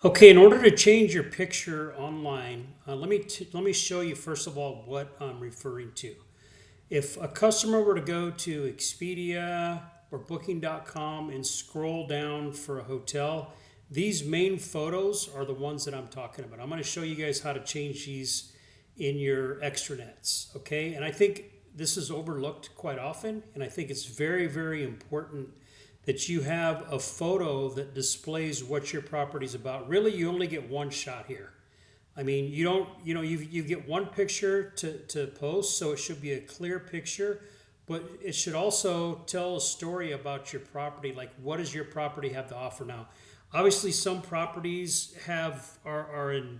Okay, in order to change your picture online, let me show you first of all what I'm referring to. If a customer were to go to Expedia or Booking.com and scroll down for a hotel, these main photos are the ones that I'm talking about. I'm going to show you guys how to change these in your extranets, okay? And I think this is overlooked quite often, and I think it's very, very important that you have a photo that displays what your property's about. Really, you only get one shot here. I mean, you don't, you get one picture to post, so it should be a clear picture, but it should also tell a story about your property. Like, what does your property have to offer now? Obviously, some properties are in,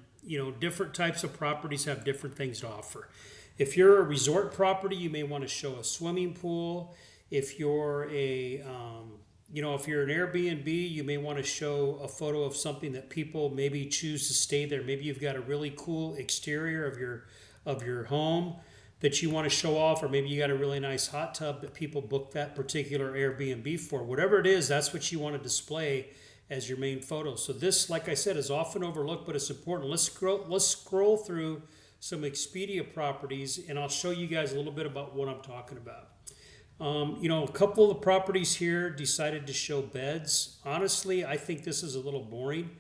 different types of properties have different things to offer. If you're a resort property, you may want to show a swimming pool. If you're if you're an Airbnb, you may want to show a photo of something that people maybe choose to stay there. Maybe you've got a really cool exterior of your home that you want to show off, or maybe you got a really nice hot tub that people book that particular Airbnb for. Whatever it is, that's what you want to display as your main photo. So this, like I said, is often overlooked, but it's important. Let's scroll through some Expedia properties, and I'll show you guys a little bit about what I'm talking about. A couple of the properties here decided to show beds. Honestly, I think this is a little boring.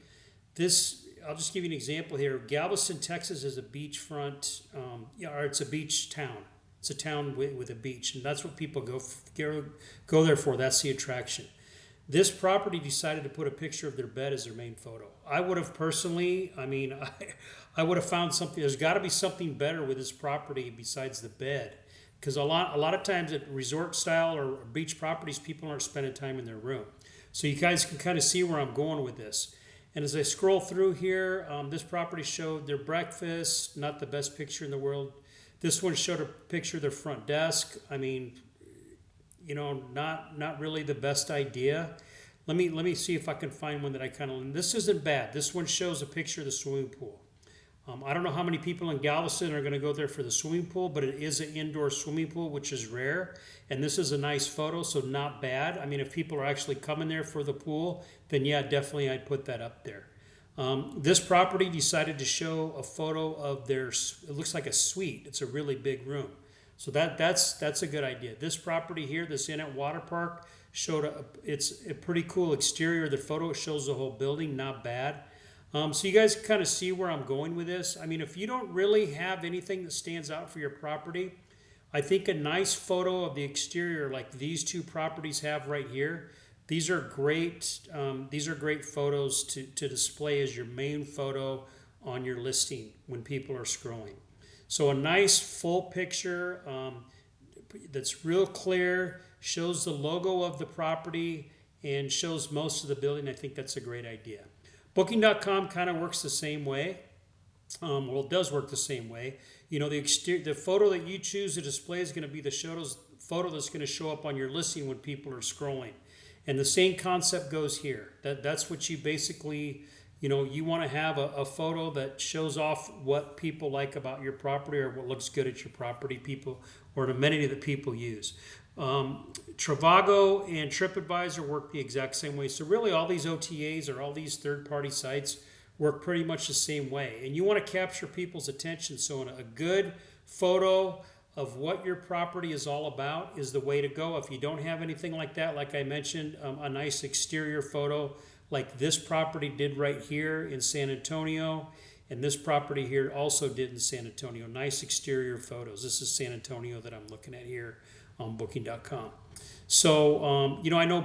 I'll just give you an example here. Galveston, Texas is a beachfront, or it's a beach town. It's a town with a beach, and that's what people go there for. That's the attraction. This property decided to put a picture of their bed as their main photo. I would have personally, I would have found something. There's got to be something better with this property besides the bed, because a lot of times at resort style or beach properties, people aren't spending time in their room. So you guys can kind of see where I'm going with this. And as I scroll through here, this property showed their breakfast, not the best picture in the world. This one showed a picture of their front desk. I mean, not really the best idea. Let me see if I can find one that I kind of. This isn't bad. This one shows a picture of the swimming pool. I don't know how many people in Galveston are going to go there for the swimming pool, but it is an indoor swimming pool, which is rare. And this is a nice photo, so not bad. I mean, if people are actually coming there for the pool, then yeah, definitely I'd put that up there. This property decided to show a photo of it looks like a suite. It's a really big room. So that's a good idea. This property here, this Inn at Water Park, it's a pretty cool exterior. The photo shows the whole building, not bad. So you guys kind of see where I'm going with this. I mean, if you don't really have anything that stands out for your property, I think a nice photo of the exterior, like these two properties have right here, these are great. These are great photos to display as your main photo on your listing when people are scrolling. So a nice full picture that's real clear, shows the logo of the property, and shows most of the building. I think that's a great idea. Booking.com kind of works the same way. Well, it does work the same way. The photo that you choose to display is going to be the photo that's going to show up on your listing when people are scrolling. And the same concept goes here. That's what you basically, you want to have a photo that shows off what people like about your property or what looks good at your property, people, or an amenity that people use. Trivago and TripAdvisor work the exact same way. So really all these OTAs or all these third-party sites work pretty much the same way. And you want to capture people's attention. So a good photo of what your property is all about is the way to go. If you don't have anything like that, like I mentioned, a nice exterior photo like this property did right here in San Antonio, and this property here also did in San Antonio. Nice exterior photos. This is San Antonio that I'm looking at here on Booking.com. So, I know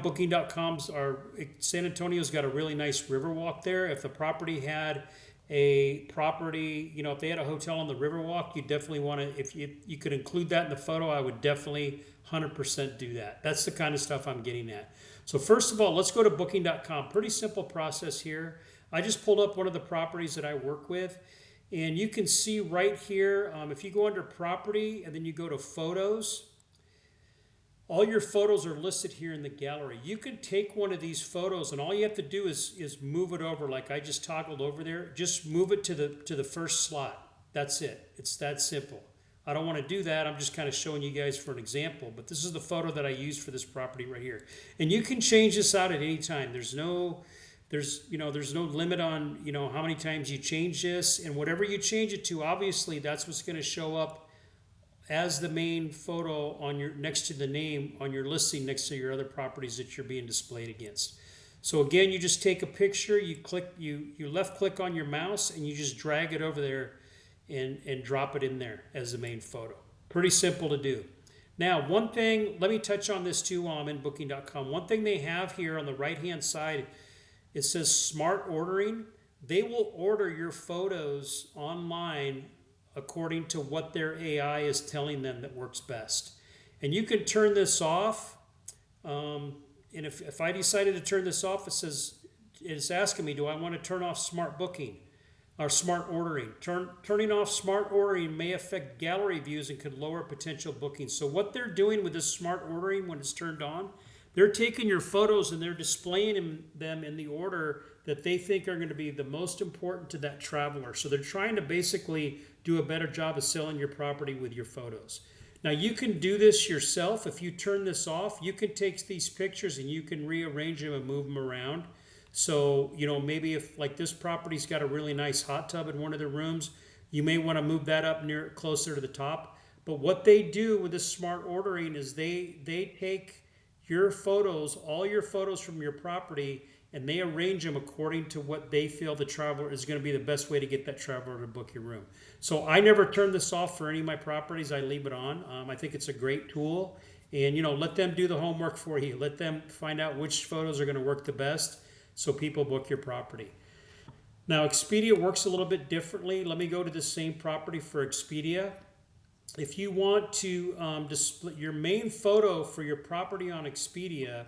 San Antonio's got a really nice riverwalk there. If the property had if they had a hotel on the riverwalk, you definitely want to, if you could include that in the photo, I would definitely 100% do that. That's the kind of stuff I'm getting at. So first of all, let's go to Booking.com. Pretty simple process here. I just pulled up one of the properties that I work with, and you can see right here, if you go under property and then you go to photos, all your photos are listed here in the gallery. You can take one of these photos, and all you have to do is move it over, like I just toggled over there. Just move it to the first slot. That's it. It's that simple. I don't want to do that. I'm just kind of showing you guys for an example. But this is the photo that I used for this property right here. And you can change this out at any time. There's no limit on, how many times you change this, and whatever you change it to, obviously that's what's going to show up as the main photo on your next to the name on your listing next to your other properties that you're being displayed against. So again, you just take a picture, you left click on your mouse and you just drag it over there and drop it in there as the main photo. Pretty simple to do. Now, one thing, let me touch on this too while I'm in booking.com. One thing they have here on the right hand side, it says smart ordering. They will order your photos online according to what their AI is telling them that works best. And you can turn this off. And if I decided to turn this off, it's asking me, do I want to turn off smart booking or smart ordering? Turning off smart ordering may affect gallery views and could lower potential bookings. So what they're doing with this smart ordering when it's turned on, they're taking your photos and they're displaying them in the order that they think are going to be the most important to that traveler. So they're trying to basically do a better job of selling your property with your photos. Now you can do this yourself. If you turn this off, you can take these pictures and you can rearrange them and move them around. So, maybe if like this property's got a really nice hot tub in one of the rooms, you may want to move that up closer to the top. But what they do with this smart ordering is they take your photos, all your photos from your property, and they arrange them according to what they feel the traveler is going to be the best way to get that traveler to book your room. So I never turn this off for any of my properties. I leave it on. I think it's a great tool. And, let them do the homework for you. Let them find out which photos are going to work the best so people book your property. Now, Expedia works a little bit differently. Let me go to the same property for Expedia. If you want to display your main photo for your property on Expedia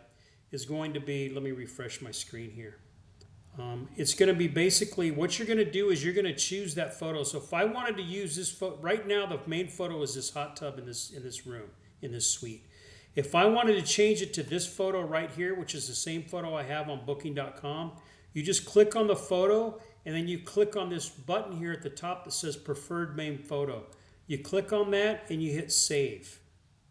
is going to be, let me refresh my screen here. It's going to be basically what you're going to do is you're going to choose that photo. So if I wanted to use this photo, right now the main photo is this hot tub in this room, in this suite. If I wanted to change it to this photo right here, which is the same photo I have on booking.com, you just click on the photo and then you click on this button here at the top that says preferred main photo. You click on that and you hit save.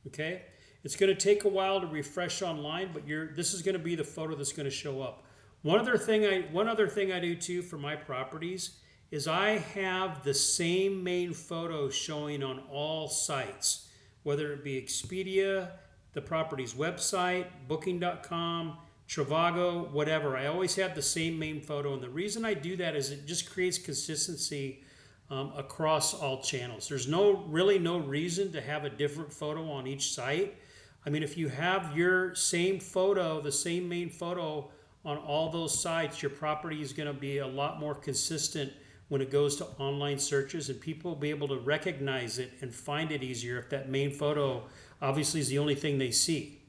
Okay? It's going to take a while to refresh online, but this is going to be the photo that's going to show up. One other thing I do too for my properties is I have the same main photo showing on all sites, whether it be Expedia, the property's website, booking.com, Trivago, whatever. I always have the same main photo, and the reason I do that is it just creates consistency across all channels. There's really no reason to have a different photo on each site. I mean, if you have your same photo, the same main photo on all those sites, your property is going to be a lot more consistent when it goes to online searches, and people will be able to recognize it and find it easier if that main photo obviously is the only thing they see.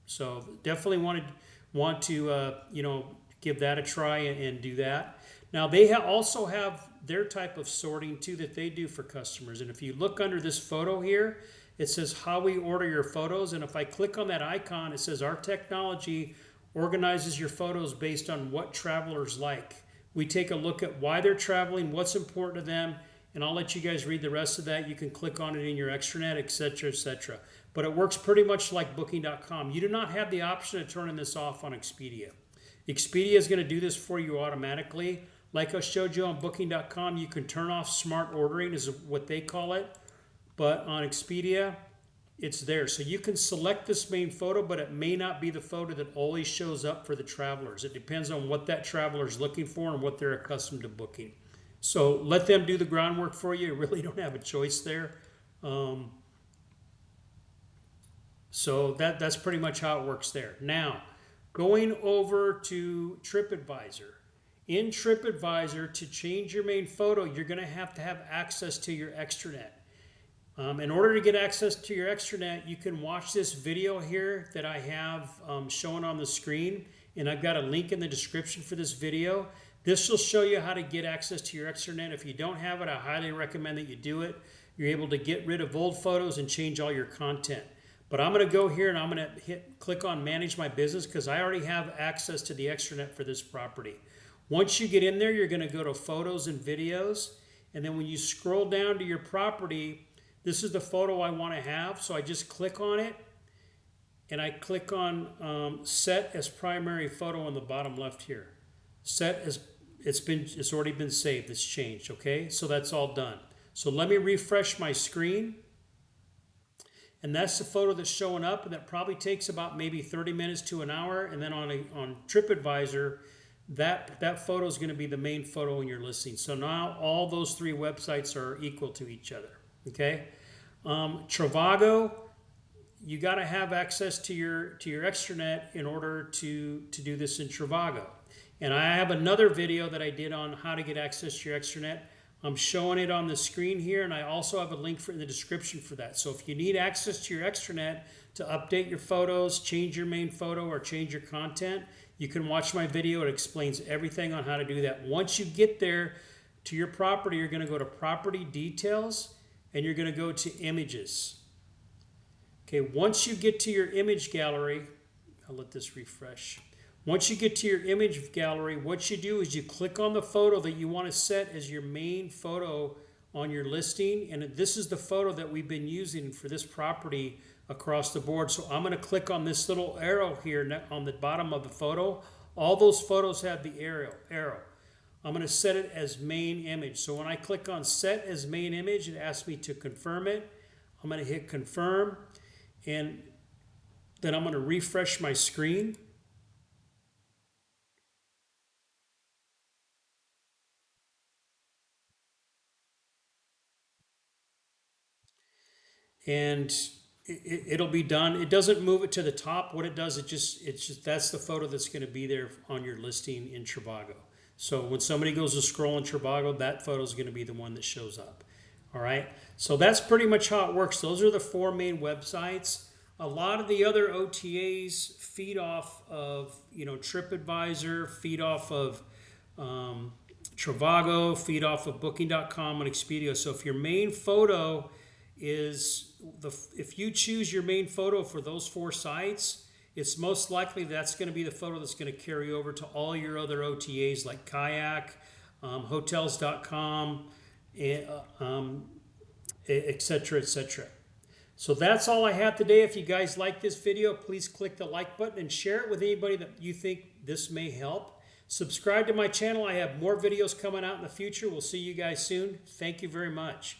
So definitely want to give that a try and do that. Now they also have their type of sorting too that they do for customers. And if you look under this photo here, it says how we order your photos. And if I click on that icon, it says our technology organizes your photos based on what travelers like. We take a look at why they're traveling, what's important to them, and I'll let you guys read the rest of that. You can click on it in your extranet, etc., etc. But it works pretty much like booking.com. You do not have the option of turning this off on Expedia. Expedia is going to do this for you automatically. Like I showed you on booking.com, you can turn off smart ordering, is what they call it. But on Expedia, it's there. So you can select this main photo, but it may not be the photo that always shows up for the travelers. It depends on what that traveler is looking for and what they're accustomed to booking. So let them do the groundwork for you. You really don't have a choice there. So that's pretty much how it works there. Now, going over to TripAdvisor. In TripAdvisor, to change your main photo, you're going to have access to your extranet. In order to get access to your extranet, you can watch this video here that I have shown on the screen, and I've got a link in the description for this video. This will show you how to get access to your extranet. If you don't have it, I highly recommend that you do it. You're able to get rid of old photos and change all your content. But I'm going to go here and I'm going to click on Manage My Business because I already have access to the extranet for this property. Once you get in there, you're going to go to Photos and Videos, and then when you scroll down to your property, this is the photo I want to have, so I just click on it, and I click on Set as Primary Photo on the bottom left here. Set as it's already been saved. It's changed. Okay, so that's all done. So let me refresh my screen. And that's the photo that's showing up, and that probably takes about maybe 30 minutes to an hour. And then on TripAdvisor, that photo is going to be the main photo in your listing. So now all those three websites are equal to each other. Okay, Trivago, you got to have access to your extranet in order to do this in Trivago. And I have another video that I did on how to get access to your extranet. I'm showing it on the screen here, and I also have a link in the description for that. So if you need access to your extranet to update your photos, change your main photo, or change your content, you can watch my video. It explains everything on how to do that. Once you get there to your property, you're going to go to Property Details, and you're going to go to Images. Okay, once you get to your image gallery, I'll let this refresh. Once you get to your image gallery, what you do is you click on the photo that you want to set as your main photo on your listing. And this is the photo that we've been using for this property across the board. So I'm going to click on this little arrow here on the bottom of the photo. All those photos have the arrow. I'm going to set it as main image. So when I click on set as main image, it asks me to confirm it. I'm going to hit confirm, and then I'm going to refresh my screen. And it'll be done. It doesn't move it to the top. What it does, it's just that's the photo that's going to be there on your listing in Trivago. So when somebody goes to scroll in Trivago, that photo is going to be the one that shows up. All right. So that's pretty much how it works. Those are the four main websites. A lot of the other OTAs feed off of TripAdvisor, feed off of Trivago, feed off of Booking.com and Expedia. So if your main photo is if you choose your main photo for those four sites, it's most likely that's going to be the photo that's going to carry over to all your other OTAs like Kayak, Hotels.com, etc., etc. So that's all I have today. If you guys like this video, please click the like button and share it with anybody that you think this may help. Subscribe to my channel. I have more videos coming out in the future. We'll see you guys soon. Thank you very much.